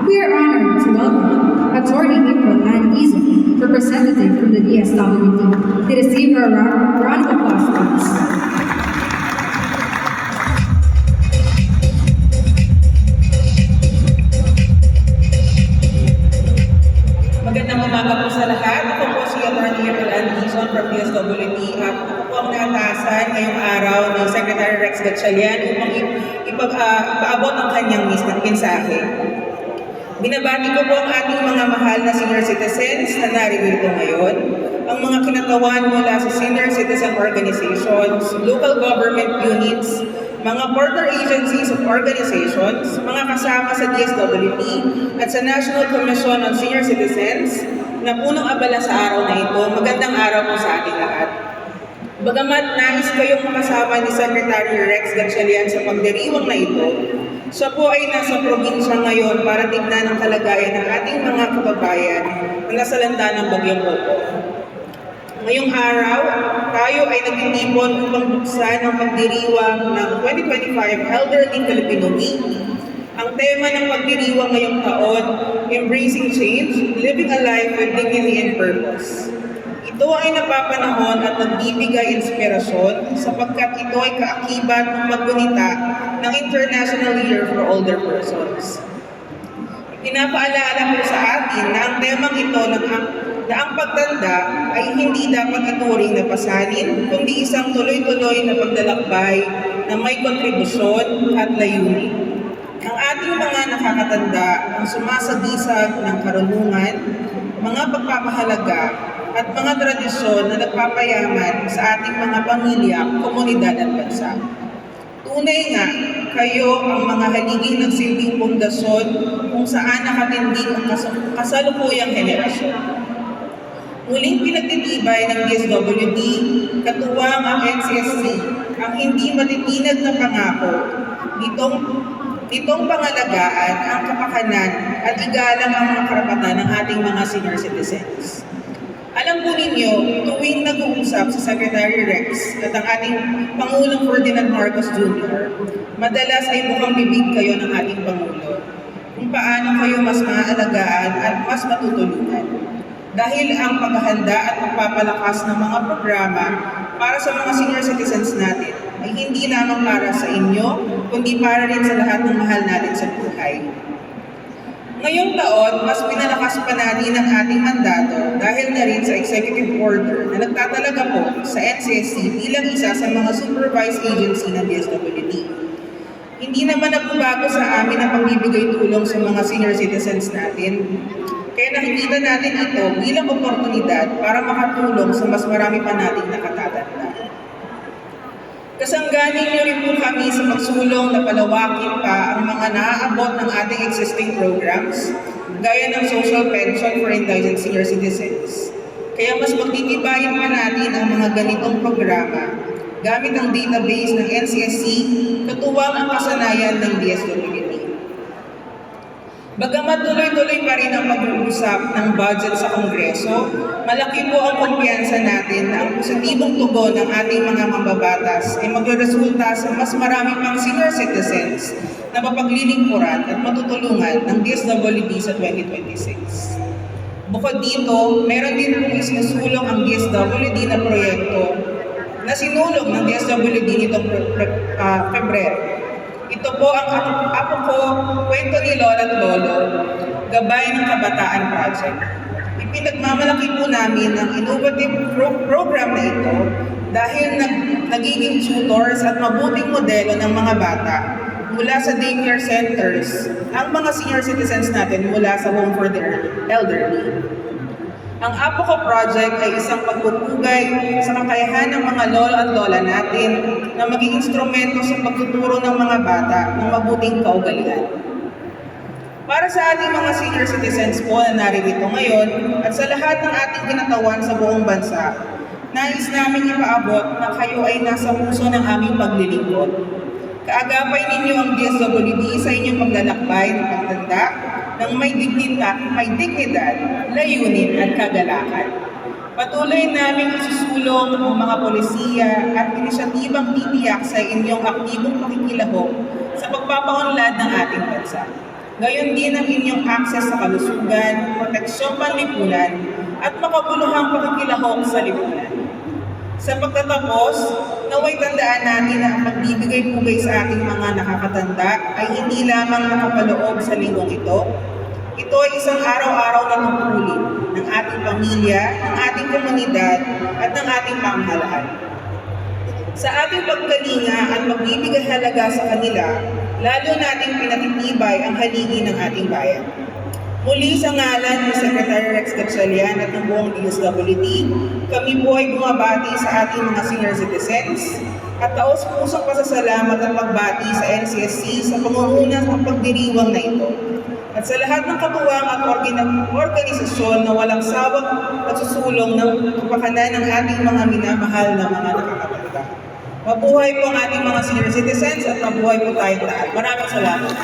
we are honored to welcome Attorney April Ann Izzo, representative from the DSWD, to receive her round of applause, please. Magandang umaga po sa lahat. Ako po si Attorney April Ann Izzo from DSWD. Ako po ang naatasan ngayong araw ni Secretary Rex Gatchalian upang ipaabot ang kanyang mensahe. Binabati ko po ang ating mga mahal na senior citizens na narito ngayon, ang mga kinatawan mula sa senior citizen organizations, local government units, mga partner agencies of organizations, mga kasama sa DSWD at sa National Commission on Senior Citizens na punong abala sa araw na ito. Magandang araw po sa ating lahat. Bagamat nais kayong makasama ni Secretary Rex Gatchalian sa pagdiriwang na ito, siya po ay nasa probinsya ngayon para tignan ang kalagayan ng ating mga kababayan na nasalanta ng Bagyong Popo. Ngayong araw, tayo ay nagtitipon upang buksan ang pagdiriwang ng 2025 Elderly Filipino Week. Ang tema ng pagdiriwang ngayong taon, Embracing Change, Living a Life with Dignity and Purpose. Ito ay napapanahon at nagbibigay inspirasyon sapagkat ito ay kaakibat ng paggunita ng International Year for Older Persons. Pinapaalala po sa atin na ang temang ito na ang pagtanda ay hindi dapat ituring na pasanin, kundi isang tuloy-tuloy na paglalakbay na may kontribusyon at layunin. Ang ating mga nakakatanda ang sumasagisag ng karunungan, mga pagpapahalaga, at mga tradisyon na nagpapayaman sa ating mga pamilya, komunidad at bansa. Tunay nga, kayo ang mga haligi ng silbing pundasyon kung saan nakatindig ang kasalukuyang henerasyon. Muling pinagtitibay ng DSWD, katuwang ang NCSC, ang hindi matitinag na pangako, nitong pangalagaan ang kapakanan at igalang ang mga karapatan ng ating mga senior citizens. Alam po ninyo, tuwing nag-uusap si Secretary Rex at ang ating Pangulong Ferdinand Marcos Jr., madalas ay mukhang bibig kayo ng ating Pangulo kung paano kayo mas maaalagaan at mas matutulungan. Dahil ang paghahanda at pagpapalakas ng mga programa para sa mga senior citizens natin ay hindi lamang para sa inyo, kundi para rin sa lahat ng mahal natin sa buhay. Ngayong taon, mas pinalakas pa natin ang ating mandato dahil na rin sa executive order na nagtatalaga po sa NCSC bilang isa sa mga supervised agency ng DSWD. Hindi naman nagbabago sa amin ang pagbibigay tulong sa mga senior citizens natin. Kaya nakikita natin ito bilang oportunidad para makatulong sa mas marami pa nating nakatatanda. Kasangganin niyo rin po kami sa pagsulong na palawakin pa ang mga naaabot ng ating existing programs, gaya ng social pension for indigent senior citizens. Kaya mas magtitibayin pa natin ang mga ganitong programa gamit ang database ng NCSC, katuwang ang kasanayan ng DSWD. Bagamat tuloy-tuloy pa rin ang pag-uusap ng budget sa Kongreso, malaki po ang kumpiyansa natin na ang positibong tugon ng ating mga mambabatas ay magreresulta sa mas marami pang senior citizens na mapaglilingkuran at matutulungan ng DSWD sa 2026. Bukod dito, meron din po isinusulong ang DSWD na proyekto na sinulong ng DSWD nitong Pebrero. Ito po ang Apo Ko, Kwento ni Lola at Lolo, Gabay ng Kabataan Project. Ipinagmamalaki po namin ang innovative program na ito dahil nagiging tutors at mabuting modelo ng mga bata mula sa daycare centers, ang mga senior citizens natin mula sa home for the elderly. Ang Apo Ko Project ay isang pagpupugay sa kakayahan ng mga lolo at lola natin na maging instrumento sa pagtuturo ng mga bata ng mabuting kaugalian. Para sa ating mga senior citizens po na naririto ngayon at sa lahat ng ating kinatawan sa buong bansa, nais namin ipaabot na kayo ay nasa puso ng aming paglilingkod. Kaagapay ninyo ang DSWD sa inyong paglalakbay ng pagtanda ng may dignidad, layunin at kagalakan. Patuloy namin isusulong ang mga polisiya at inisyatibang titiyak sa inyong aktibong pakikilahok sa pagpapaunlad ng ating bansa. Gayon din ang inyong akses sa kalusugan, proteksyong panlipunan, at makabuluhang pakikilahok sa lipunan. Sa pagtatapos, naway tandaan natin na ang pagbibigay-pugay sa ating mga nakakatanda ay hindi lamang nakapaloob sa linggong ito. Ito ay isang araw-araw na tungkulin ng ating pamilya, ng ating komunidad, at ng ating pamahalaan. Sa ating pagkalinga at magbibigay halaga sa kanila, lalo nating pinatitibay ang haligi ng ating bayan. Muli sa ngalan ni Secretary Rex Gatchalian at ng buong DSWD, kami po ay bumabati sa ating mga senior citizens at taos-pusong pasasalamat at pagbati sa NCSC sa pangunguna ng pagdiriwang na ito. At sa lahat ng katuwang at organisasyon na walang sawang pagsusulong ng kapakanan ng ating mga minamahal na mga nakakatanda. Mabuhay po ang ating mga senior citizens at mabuhay po tayong lahat. Maraming salamat.